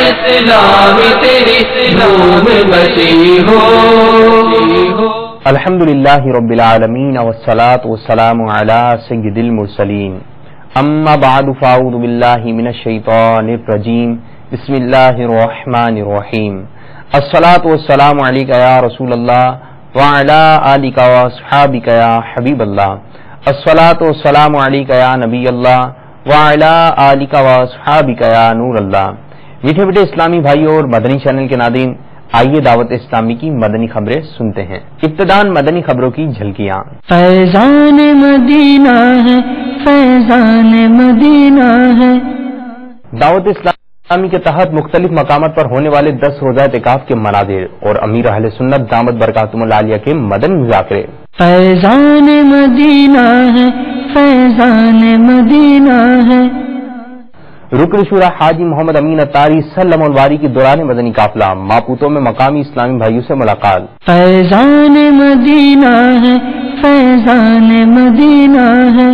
اسلام تیری دھوم مچی ہو. الحمدللہ رب العالمین والصلاة والسلام علی سید المرسلین. اما بعد فاعوذ باللہ من الشیطان الرجیم. بسم اللہ الرحمن الرحیم. الصلاة والسلام علیک یا رسول اللہ وعلی آلک واصحابک یا حبیب اللہ. الصلاة والسلام علیک یا نبی اللہ وعلی آلک واصحابک یا نور اللہ. میٹھے میٹھے اسلامی بھائیوں اور مدنی چینل کے ناظرین، آئیے دعوت اسلامی کی مدنی خبریں سنتے ہیں. ابتداً مدنی خبروں کی جھلکیاں. فیضان مدینہ ہے، فیضان مدینہ ہے. دعوت اسلامی کے تحت مختلف مقامات پر ہونے والے 10 روزہ اعتکاف کے مناظر اور امیر اہل سنت دامت برکاتہم العالیہ کے مدنی مذاکرے. فیضان مدینہ ہے، فیضان مدینہ ہے. رکن شورا حاجی محمد امین اتاری سلم الواری کی دوران مدنی قافلہ ماپوتوں میں مقامی اسلامی بھائیوں سے ملاقات. فیضان مدینہ ہے، فیضان مدینہ ہے.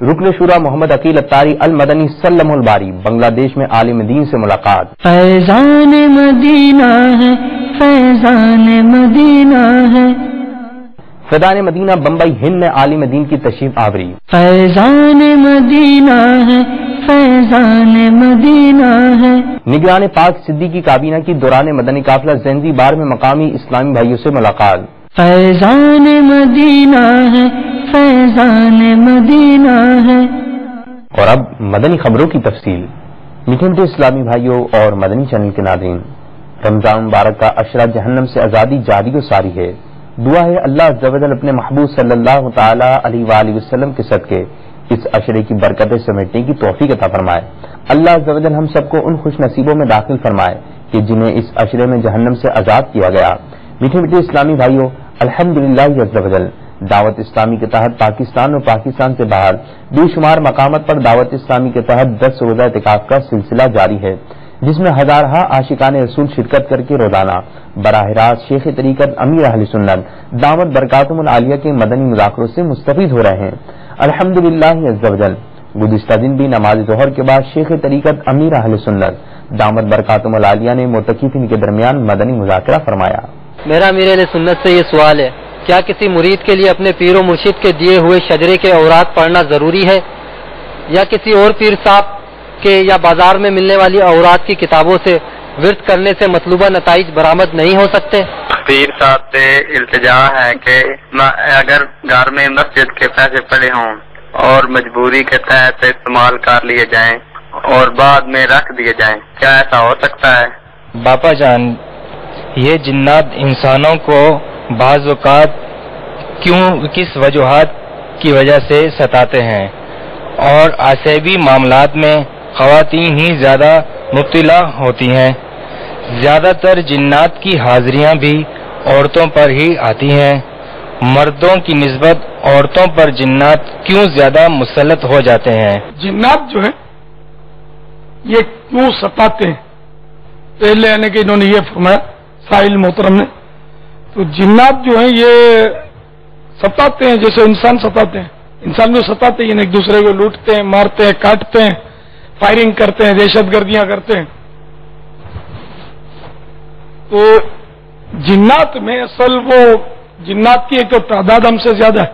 رکن شورا محمد عقیل اتاری المدنی سلم الباری بنگلہ دیش میں عالم دین سے ملاقات. فیضان مدینہ ہے، فیضان مدینہ ہے. فیضان مدینہ بمبئی ہند میں عالم دین کی تشریف آوری. فیضان مدینہ ہے، فیضان مدینہ ہے. نگران پاک صدیقی کابینہ کی دوران مدنی قافلہ زنزی بار میں مقامی اسلامی بھائیوں سے ملاقات. فیضان مدینہ ہے، فیضان مدینہ ہے. اور اب مدنی خبروں کی تفصیل. میٹھے میٹھے اسلامی بھائیوں اور مدنی چینل کے ناظرین، رمضان مبارک کا عشرہ جہنم سے آزادی جاری و ساری ہے. دعا ہے اللہ عز و جل اپنے محبوب صلی اللہ تعالی علیہ وآلہ وسلم کے صدقے اس عشرے کی برکتیں سمیٹنے کی توفیق عطا فرمائے. اللہ عز و جل ہم سب کو ان خوش نصیبوں میں داخل فرمائے کہ جنہیں اس عشرے میں جہنم سے آزاد کیا گیا. میٹھے میٹھے اسلامی بھائیوں، الحمدللہ عز و جل دعوت اسلامی کے تحت پاکستان اور پاکستان سے باہر بے شمار مقامات پر دعوت اسلامی کے تحت 10 روزہ اعتکاف کا سلسلہ جاری ہے، جس میں ہزارہ عاشقان رسول شرکت کر کے روزانہ براہ راست شیخ طریقت امیر اہل سنت دامت برکاتہم العالیہ کے مدنی مذاکروں سے مستفید ہو رہے ہیں. الحمدللہ عز و جل گزشتہ دن بھی نماز ظہر کے بعد شیخ طریقت امیر اہل سنت دامت برکاتہم العالیہ نے معتکفین کے درمیان مدنی مذاکرہ فرمایا. میرا امیر اہل سنت سے یہ سوال ہے، کیا کسی مرید کے لیے اپنے پیر و مرشد کے دیے ہوئے شجرے کے اوراد پڑھنا ضروری ہے، یا کسی اور پیر صاحب کے یا بازار میں ملنے والی اوراد کی کتابوں سے ورد کرنے سے مطلوبہ نتائج برآمد نہیں ہو سکتے؟ پیر صاحب سے التجا ہے کہ اگر گھر میں مسجد کے پیسے پڑے ہوں اور مجبوری کے تحت استعمال کر لیے جائیں اور بعد میں رکھ دیے جائیں، کیا ایسا ہو سکتا ہے؟ باپا جان، یہ جنات انسانوں کو بعض اوقات کس وجوہات کی وجہ سے ستاتے ہیں، اور عصبی معاملات میں خواتین ہی زیادہ مبتلا ہوتی ہیں. زیادہ تر جنات کی حاضریاں بھی عورتوں پر ہی آتی ہیں. مردوں کی نسبت عورتوں پر جنات کیوں زیادہ مسلط ہو جاتے ہیں؟ جنات جو ہے یہ کیوں ستاتے ہیں؟ پہلے یعنی کہ انہوں نے یہ فرمایا سائل محترم نے، تو جنات جو ہیں یہ ستاتے ہیں جیسے انسان ستاتے ہیں. انسان جو ستاتے ہیں ایک دوسرے کو لوٹتے ہیں، مارتے ہیں، کاٹتے ہیں، فائرنگ کرتے ہیں، دہشت گردیاں کرتے ہیں. تو جنات میں اصل وہ جنات کی ایک تو تعداد ہم سے زیادہ ہے،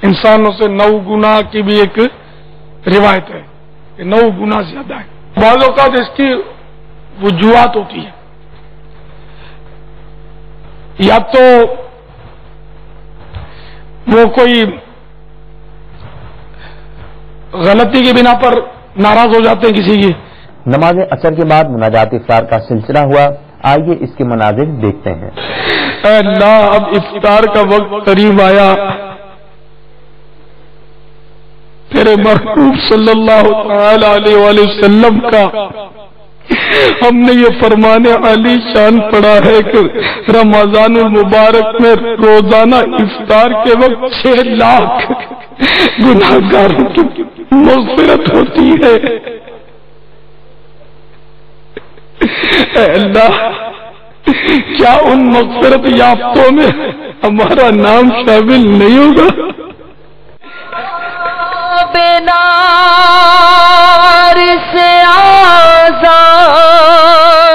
انسانوں سے 9 گنا کی بھی ایک روایت ہے کہ 9 گنا زیادہ ہے. بعض اوقات اس کی وجوہات ہوتی ہیں، یا تو وہ کوئی غلطی کی بنا پر ناراض ہو جاتے ہیں کسی کی. نماز عصر کے بعد مناجات افطار کا سلسلہ ہوا. آئیے اس کے مناظر دیکھتے ہیں. اے اللہ، اب افطار کا وقت قریب آیا، تیرے محبوب صلی اللہ تعالی علیہ وآلہ وسلم کا ہم نے یہ فرمانے علی شان پڑھا ہے کہ رمضان المبارک میں روزانہ افطار کے وقت 6 لاکھ گناہگاروں کی مغفرت ہوتی ہے. اے اللہ، کیا ان مغفرت یافتوں میں ہمارا نام شامل نہیں ہوگا؟ بنار سے آزاد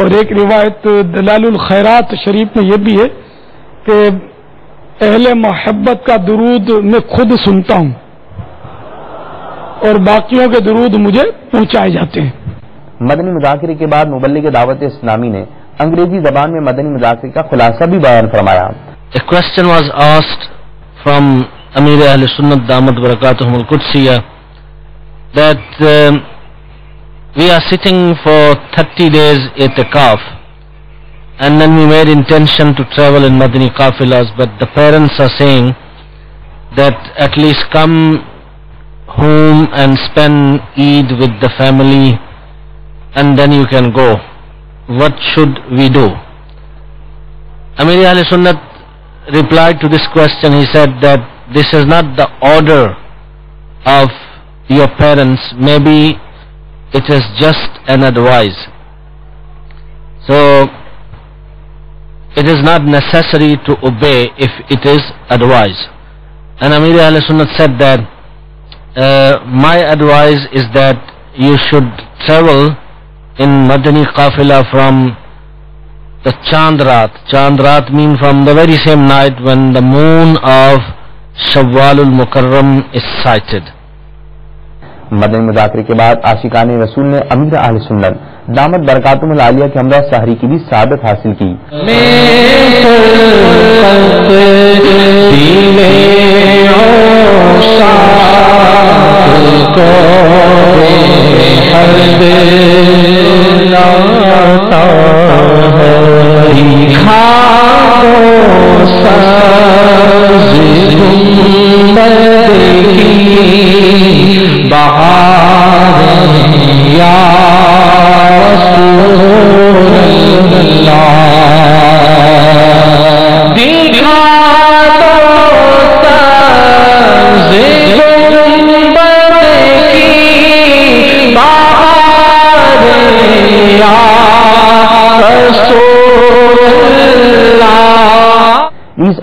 اور ایک روایت دلال الخیرات شریف میں یہ بھی ہے کہ اہل محبت کا درود میں خود سنتا ہوں اور باقیوں کے درود مجھے پہنچائے جاتے ہیں. مدنی مذاکرے کے بعد مبلغ دعوت اسلامی نے انگریزی زبان میں مدنی مذاکرے کا خلاصہ بھی بیان فرمایا. A question was asked from Amir Ahl Sunnat Damat Barakatuhum Al-Qudsiyya that we are sitting for 30 days itikaf, and then we made intention to travel in Madani Qafilas, but the parents are saying that at least come home and spend Eid with the family and then you can go. What should we do? Amir Ahl Sunnat replied to this question. He said that this is not the order of your parents, maybe it is just an advice. So it is not necessary to obey if it is advice. And Amir Ahl Sunnat said that my advice is that you should travel in Madani Qafila from the Chandrat. Chandrat means from the very same night when the moon of Shawwalul Mukarram is sighted. مدنی مذاکرے کے بعد عاشقان رسول نے امیر اہل سنت دامت برکاتہم العالیہ کے ہمراہ سحری کی بھی سعادت حاصل کی.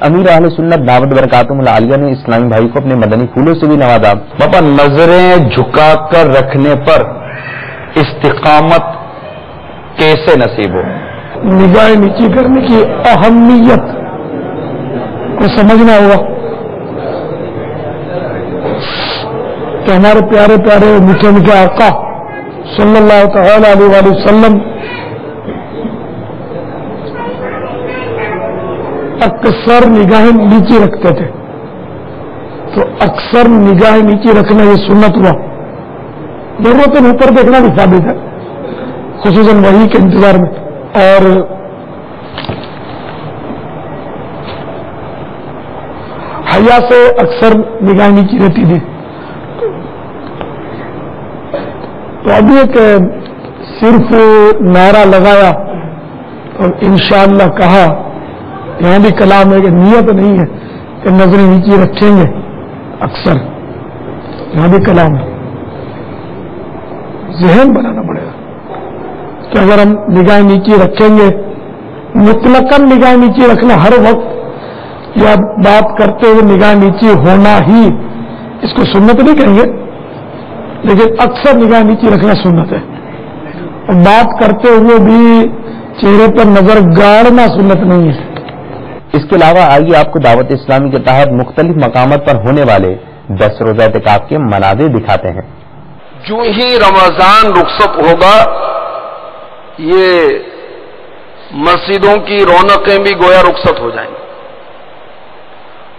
امیر اہل سنت دعوت برکاتہم العالیہ نے اسلامی بھائی کو اپنے مدنی پھولوں سے بھی نوازا. باپا نظریں جھکا کر رکھنے پر استقامت کیسے نصیب ہو؟ نگاہ نیچی کرنے کی اہمیت کو سمجھنا ہوگا کہ ہمارے پیارے پیارے میٹھے میٹھے آقا صلی اللہ تعالی علیہ وآلہ وسلم اکثر نگاہیں نیچی رکھتے تھے. تو اکثر نگاہیں نیچی رکھنا یہ سنت ہوا. ضرورت اوپر دیکھنا بھی ثابت ہے خصوصاً وحی کے انتظار میں. اور حیا سے اکثر نگاہ نیچی رہتی تھی. تو ابھی ایک صرف نعرہ لگایا اور انشاءاللہ کہا، یہاں بھی کلام ہے کہ نیت نہیں ہے کہ نظریں نیچی رکھیں گے. اکثر یہاں بھی کلام ہے، ذہن بنانا پڑے گا کہ اگر ہم نگاہ نیچی رکھیں گے، مطلقاً نگاہ نیچی رکھنا ہر وقت یا بات کرتے ہوئے نگاہ نیچی ہونا ہی اس کو سنت نہیں کہیں گے، لیکن اکثر نگاہ نیچی رکھنا سنت ہے. اور بات کرتے ہوئے بھی چہرے پر نظر گاڑنا سنت نہیں ہے. اس کے علاوہ آئیے آپ کو دعوت اسلامی کے تحت مختلف مقامات پر ہونے والے 10 روزہ اعتکاف کے مناظر دکھاتے ہیں. جو ہی رمضان رخصت ہوگا یہ مسجدوں کی رونقیں بھی گویا رخصت ہو جائیں گی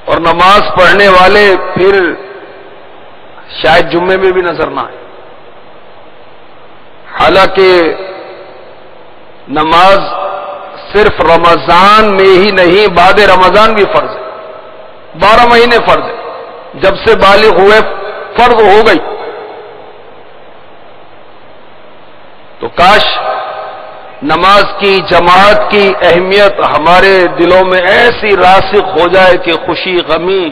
اور نماز پڑھنے والے پھر شاید جمعے میں بھی نظر نہ آئے. حالانکہ نماز صرف رمضان میں ہی نہیں، بعد رمضان بھی فرض ہے. 12 مہینے فرض ہے. جب سے بالغ ہوئے فرض ہو گئی. تو کاش نماز کی جماعت کی اہمیت ہمارے دلوں میں ایسی راسخ ہو جائے کہ خوشی غمی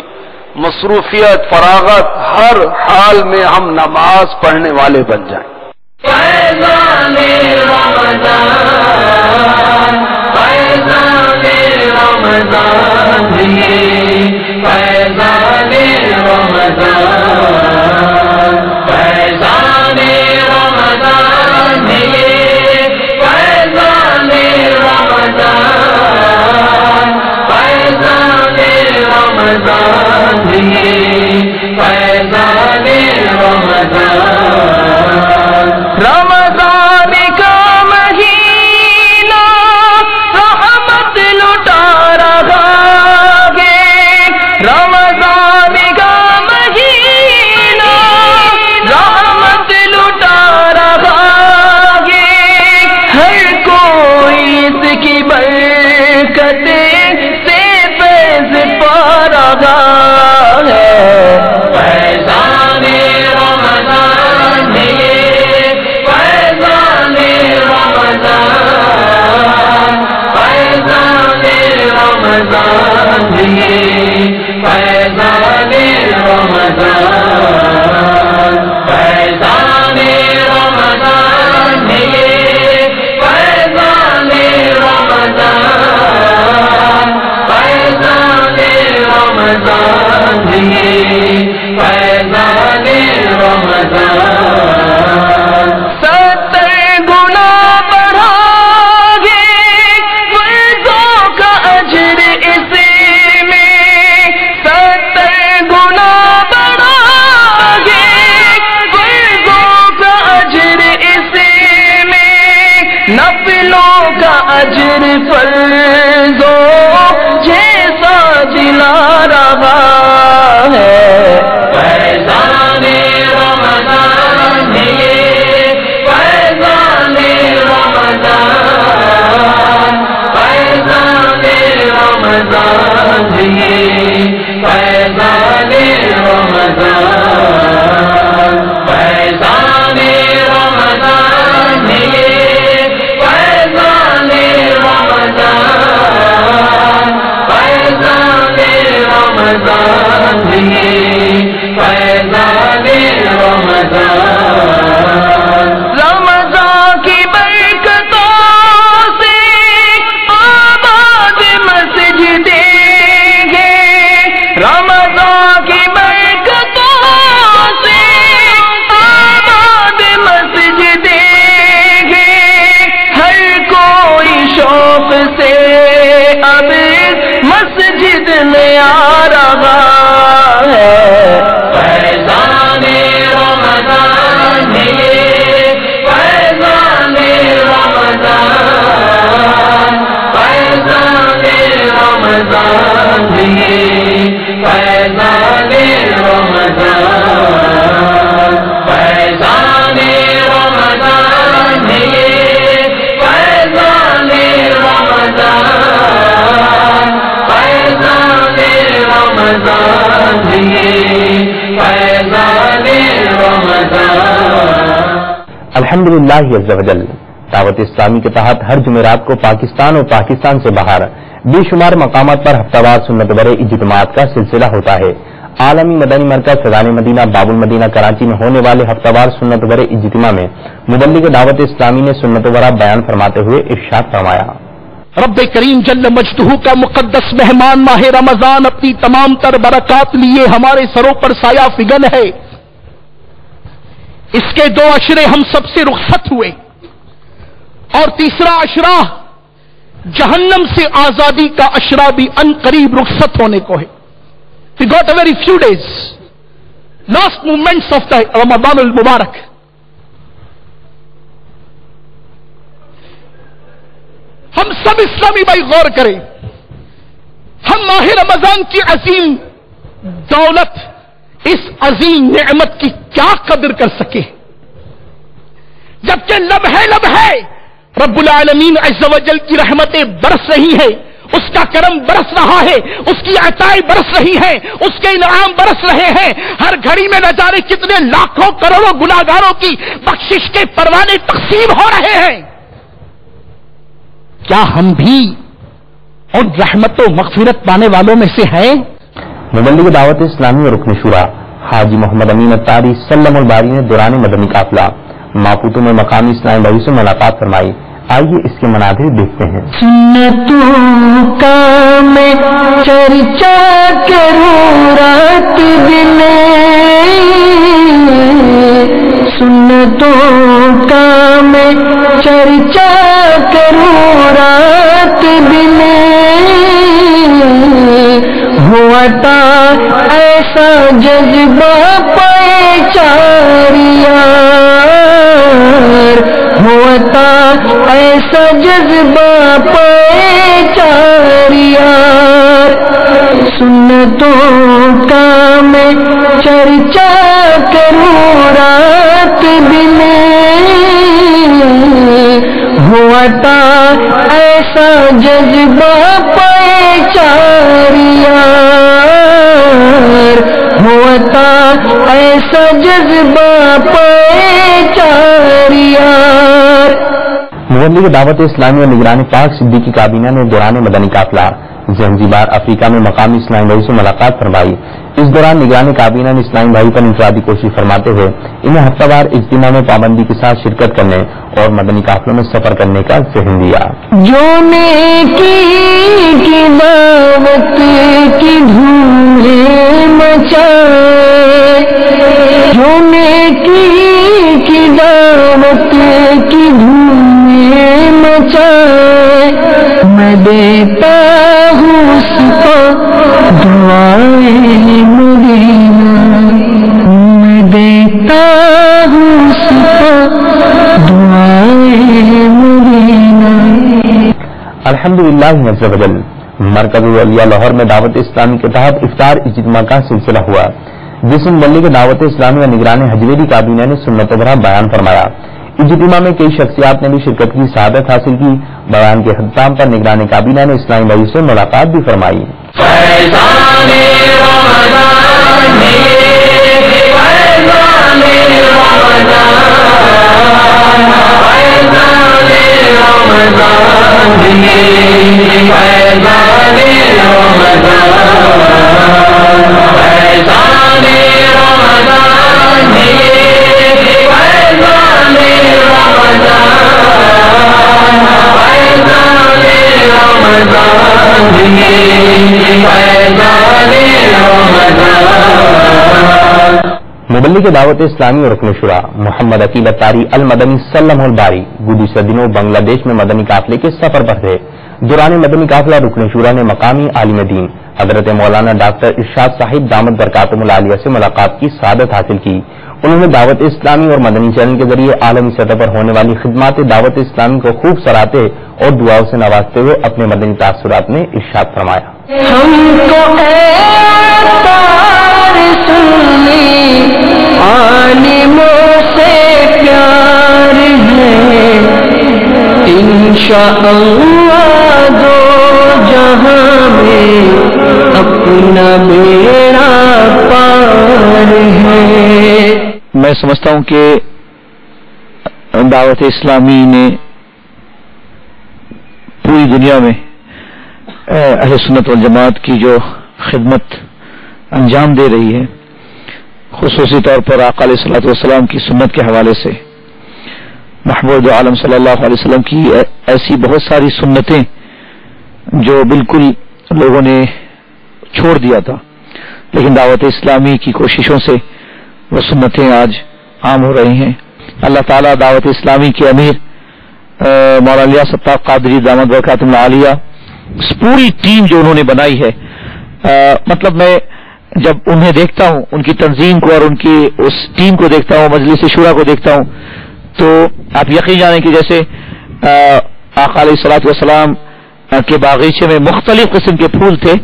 مصروفیت فراغت ہر حال میں ہم نماز پڑھنے والے بن جائیں. فیضان رمضان فیضان رمضان فیضان رمضان فیضان رمضان فیضان رمضان یہ فیضان رمضان رمضان کا مہینہ رحمت لٹا رہا ہے رمضان کا مہینہ رحمت لٹا رہا ہے ہر کوئی اس کی برکت سے فیض پا رہا ہے فیضان رمضان یہ فیضان رمضان فیضان رمضان یہ فیضان رمضان فیضان رمضان یہ فیضان رمضان فیضان رمضان یہ فیضان رمضان 70 گنا بڑھا گے فیضوں کا اجر اسی میں 70 گنا بڑھا گے فیضوں کا اجر اسی میں نفلوں کا اجر فرضوں جیسا جلا رہا ہے فیضان رمضان یہ فیضان رمضان فیضان رمضان یہ فیضان رمضان فیضان رمضان یہ فیضان رمضان فیضان رمضان یہ فیضان رمضان رمضان کی برکتوں سے آباد مسجدیں ہیں رمضان کی برکتوں سے آباد مسجدیں ہیں ہر کوئی شوق سے اب مسجد میں آ رہا ہے فیضان رمضان یہ فیضان رمضان فیضان رمضان یہ فیضان رمضان فیضان رمضان یہ فیضان رمضان فیضان رمضان یہ فیضان رمضان الحمدللہ عز وجل دعوت اسلامی کے تحت ہر جمعرات کو پاکستان اور پاکستان سے باہر بے شمار مقامات پر ہفتہ وار سنت برے اجتماعات کا سلسلہ ہوتا ہے عالمی مدنی مرکز فیضان مدینہ باب المدینہ کراچی میں ہونے والے ہفتہ وار سنت برے اجتماع میں مبلغ دعوت اسلامی نے سنت برا بیان فرماتے ہوئے ارشاد فرمایا رب کریم جل مجدہ کا مقدس مہمان ماہ رمضان اپنی تمام تر برکات لیے ہمارے سروں پر سایہ فگن ہے اس کے 2 عشرے ہم سب سے رخصت ہوئے اور تیسرا عشرہ جہنم سے آزادی کا عشرہ بھی ان قریب رخصت ہونے کو ہے We got a very few days last moments of the Ramadan al-Mubarak. ہم سب اسلامی بھائی غور کریں ہم ماہ رمضان کی عظیم دولت اس عظیم نعمت کی کیا قدر کر سکے جبکہ لمحے لمحے رب العالمین عز و جل کی رحمتیں برس رہی ہیں اس کا کرم برس رہا ہے اس کی عطائیں برس رہی ہیں اس کے انعام برس رہے ہیں ہر گھڑی میں نہ جانے کتنے لاکھوں کروڑوں گناہگاروں کی بخشش کے پروانے تقسیم ہو رہے ہیں کیا ہم بھی ان رحمت و مغفرت پانے والوں میں سے ہیں مبلغ دعوت اسلامی اور رکن شورا حاجی محمد امین اتاری سلم الباری نے دوران مدنی قافلہ ماپوتوں میں مقامی اسلامی بھائی سے ملاقات فرمائی آئیے اس کے مناظر دیکھتے ہیں سنتوں کا میں چرچا کروں رات دن سنتوں کا میں چرچا کروں رات دن ہوا تھا ایسا جذبہ پہچار یار، ہوا تھا ایسا جذبہ پہچار یار، سنتوں کا میں چرچا کروں رات دن، ہوا تھا ایسا جذبہ پہچار یار، ہوا تھا ایسا جذبہ پہچار یار۔ مبلغ دعوت اسلامی اور نگران پاک صدیقی کابینہ نے دوران مدنی قافلہ زنزیبار افریقہ میں مقامی اسلامی بھائی سے ملاقات فرمائی۔ اس دوران نگران کابینہ نے اسلامی بھائی پر انفرادی کوشش فرماتے ہوئے انہیں ہفتہ وار اجتماع میں پابندی کے ساتھ شرکت کرنے اور مدنی قافلوں میں سفر کرنے کا ذہن دیا۔ جو نیکی کی دعوت کی دھوم مچائے، جو نیکی کی دعوت کی دھوم مچائے، میں دیتا ہوں اس کو دعائیں مدینہ، میں دیتا ہوں اس کو دعائیں مدینہ۔ الحمدللہ عز وجل مرکز اولیاء لاہور میں دعوت اسلامی کے تحت افطار اجتماع کا سلسلہ ہوا، جس میں مبلغ دعوت اسلامی اور نگران حجویری کابینہ نے سنت بھرا بیان فرمایا۔ اجتماع میں کئی شخصیات نے بھی شرکت کی سعادت حاصل کی۔ بیان کے اختتام پر نگران کابینہ نے اسلامی بھائی سے ملاقات بھی فرمائی۔ مبلغ دعوت اسلامی اور رکن شورا محمد عقیل اتاری المدنی سلم الباری گزشتہ دنوں بنگلہ دیش میں مدنی قافلے کے سفر پر تھے۔ دوران مدنی قافلہ رکن شورا نے مقامی عالم دین حضرت مولانا ڈاکٹر ارشاد صاحب دامت برکاتہم العالیہ سے ملاقات کی سعادت حاصل کی۔ انہوں نے دعوت اسلامی اور مدنی چینل کے ذریعے عالمی سطح پر ہونے والی خدمات دعوت اسلامی کو خوب سراہتے اور دعاؤں سے نوازتے ہوئے اپنے مدنی تاثرات میں ارشاد فرمایا۔ ہم کو عالموں سے پیار ہے، انشاءاللہ دو جہاں میں اپنا بیڑا پار ہے۔ میں سمجھتا ہوں کہ دعوت اسلامی نے پوری دنیا میں اہل سنت والجماعت کی جو خدمت انجام دے رہی ہے، خصوصی طور پر آقا علیہ الصلوۃ والسلام کی سنت کے حوالے سے، محبوب عالم صلی اللہ علیہ وسلم کی ایسی بہت ساری سنتیں جو بالکل لوگوں نے چھوڑ دیا تھا، لیکن دعوت اسلامی کی کوششوں سے وہ سنتیں آج عام ہو رہی ہیں۔ اللہ تعالیٰ دعوت اسلامی کے امیر مولانا الیاس ستار قادری دامت برکاتہم العالیہ، اس پوری ٹیم جو انہوں نے بنائی ہے، مطلب میں جب انہیں دیکھتا ہوں، ان کی تنظیم کو اور ان کی اس ٹیم کو دیکھتا ہوں، مجلس شورا کو دیکھتا ہوں، تو آپ یقین جانیں کہ جیسے آقا علیہ الصلوۃ والسلام کے باغیچے میں مختلف قسم کے پھول تھے،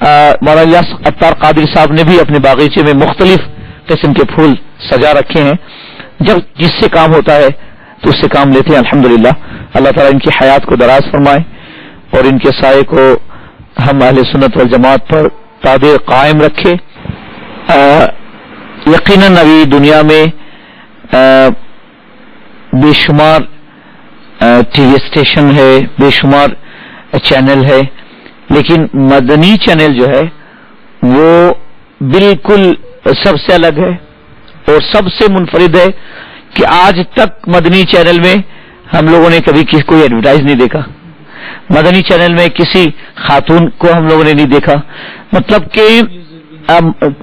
مولانا الیاس ستار قادری صاحب نے بھی اپنے باغیچے میں مختلف قسم کے پھول سجا رکھے ہیں۔ جب جس سے کام ہوتا ہے تو اس سے کام لیتے ہیں۔ الحمدللہ اللہ تعالیٰ ان کی حیات کو دراز فرمائے اور ان کے سائے کو ہم اہل سنت والجماعت پر قادر قائم رکھے۔ یقیناً ابھی دنیا میں بے شمار ٹی وی اسٹیشن ہے، بے شمار چینل ہے، لیکن مدنی چینل جو ہے وہ بالکل سب سے الگ ہے اور سب سے منفرد ہے کہ آج تک مدنی چینل میں ہم لوگوں نے کبھی کوئی ایڈورٹائز نہیں دیکھا، مدنی چینل میں کسی خاتون کو ہم لوگوں نے نہیں دیکھا، مطلب کہ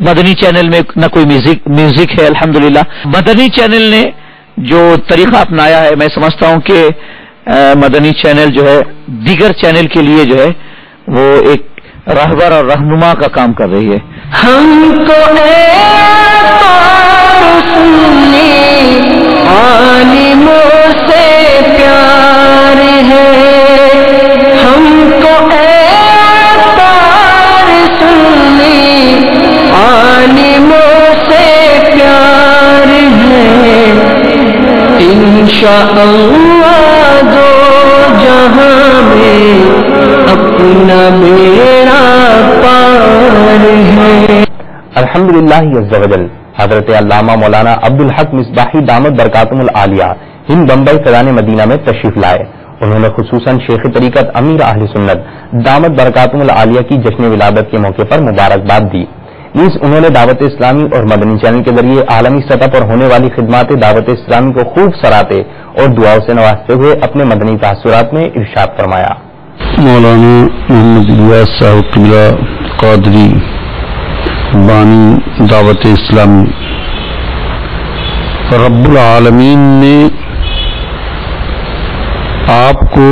مدنی چینل میں نہ کوئی میوزک ہے۔ الحمدللہ مدنی چینل نے جو طریقہ اپنایا ہے، میں سمجھتا ہوں کہ مدنی چینل جو ہے دیگر چینل کے لیے جو ہے وہ ایک راہبر اور رہنما کا کام کر رہی ہے. ہم کو عالموں سے پیار ہے, ہم کو عالموں سے پیار ہے, انشاءاللہ دو جہاں میں اپنا بیڑا پار ہے. الحمدللہ عز وجل حضرت علامہ مولانا عبدالحق مصباحی دامت برکاتہم العالیہ ہند بمبئی فیضان مدینہ میں تشریف لائے. انہوں نے خصوصاً شیخ طریقت امیر اہل سنت دامت برکاتہم العالیہ کی جشن ولادت کے موقع پر مبارکباد دی. نیز انہوں نے دعوت اسلامی اور مدنی چینل کے ذریعے عالمی سطح پر ہونے والی خدمات دعوت اسلامی کو خوب سراہتے اور دعاؤں سے نوازتے ہوئے اپنے مدنی تاثرات میں ارشاد فرمایا. مولانا محمد الیاس صاحب قبلہ قادری بانی دعوت اسلامی, رب العالمین نے آپ کو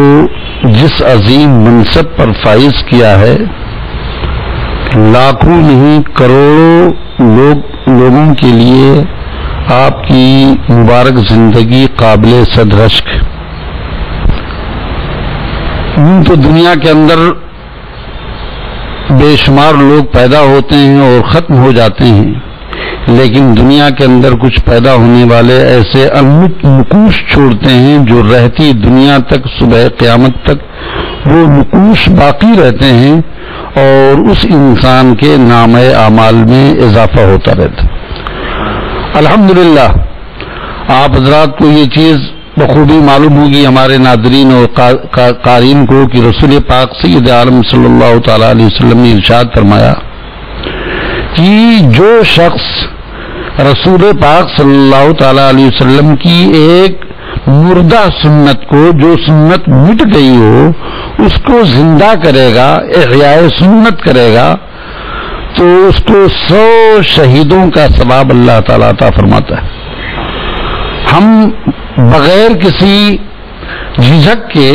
جس عظیم منصب پر فائز کیا ہے, لاکھوں نہیں کروڑوں لوگوں کے لیے آپ کی مبارک زندگی قابل صدرشک. یوں تو دنیا کے اندر بے شمار لوگ پیدا ہوتے ہیں اور ختم ہو جاتے ہیں, لیکن دنیا کے اندر کچھ پیدا ہونے والے ایسے انمٹ نقوش چھوڑتے ہیں جو رہتی دنیا تک, صبح قیامت تک وہ نقوش باقی رہتے ہیں اور اس انسان کے نام اعمال میں اضافہ ہوتا رہتا. الحمدللہ آپ حضرات کو یہ چیز بخوبی معلوم ہوگی, ہمارے ناظرین اور قارئین کو, کہ رسول پاک سید عالم صلی اللہ تعالی علیہ وسلم نے ارشاد فرمایا کہ جو شخص رسول پاک صلی اللہ تعالی علیہ وسلم کی ایک مردہ سنت کو, جو سنت مٹ گئی ہو, اس کو زندہ کرے گا, احیاء سنت کرے گا, تو اس کو 100 شہیدوں کا ثواب اللہ تعالیٰ عطا فرماتا ہے. ہم بغیر کسی جھجک کے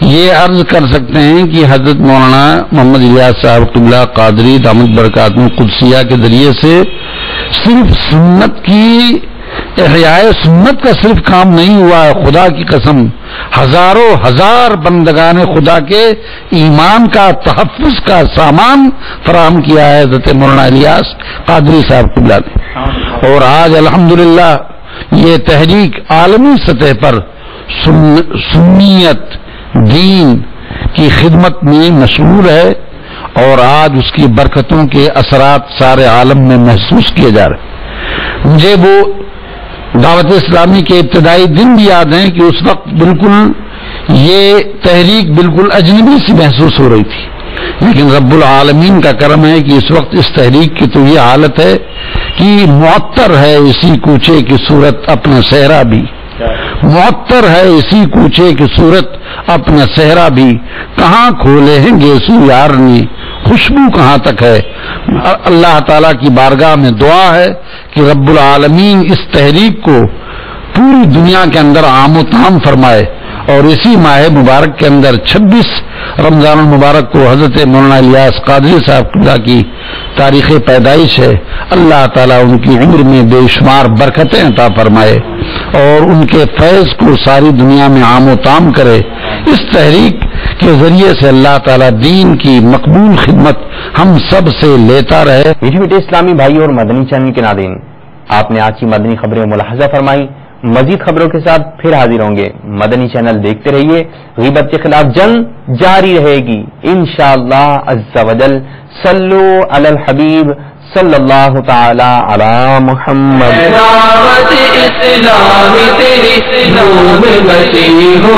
یہ عرض کر سکتے ہیں کہ حضرت مولانا محمد الیاس صاحب قبلہ قادری دامت برکاتہم القدسیہ کے ذریعے سے صرف سنت کی احیاء سنت کا صرف کام نہیں ہوا ہے, خدا کی قسم ہزاروں ہزار بندگان خدا کے ایمان کا تحفظ کا سامان فراہم کیا ہے حضرت مولانا الیاس قادری صاحب قبلہ نے. اور آج الحمدللہ یہ تحریک عالمی سطح پر سنیت دین کی خدمت میں مشغول ہے, اور آج اس کی برکتوں کے اثرات سارے عالم میں محسوس کیے جا رہے. مجھے وہ دعوت اسلامی کے ابتدائی دن بھی یاد ہیں کہ اس وقت بالکل یہ تحریک بالکل اجنبی سی محسوس ہو رہی تھی, لیکن رب العالمین کا کرم ہے کہ اس وقت اس تحریک کی تو یہ حالت ہے کہ معطر ہے اسی کوچے کی صورت اپنا صحرا بھی, معطر ہے اسی کوچے کی صورت اپنا صحرا بھی, کہاں کھولے ہیں گیسو یار نے, خوشبو کہاں تک ہے. اللہ تعالیٰ کی بارگاہ میں دعا ہے کہ رب العالمین اس تحریک کو پوری دنیا کے اندر عام و تام فرمائے, اور اسی ماہ مبارک کے اندر 26 رمضان المبارک کو حضرت مولانا الیاس قادری صاحب قبلہ کی تاریخ پیدائش ہے. اللہ تعالیٰ ان کی عمر میں بے شمار برکتیں عطا فرمائے اور ان کے فیض کو ساری دنیا میں عام و تام کرے. اس تحریک کے ذریعے سے اللہ تعالیٰ دین کی مقبول خدمت ہم سب سے لیتا رہے. میٹھے میٹھے اسلامی بھائی اور مدنی چینل کے ناظرین, آپ نے آج کی مدنی خبریں ملاحظہ فرمائی. مزید خبروں کے ساتھ پھر حاضر ہوں گے. مدنی چینل دیکھتے رہیے, غیبت کے خلاف جنگ جاری رہے گی انشاءاللہ عز وجل. صلو علی الحبیب صلی اللہ تعالی علی محمد. دعوت اسلامی تیری نور بسی ہو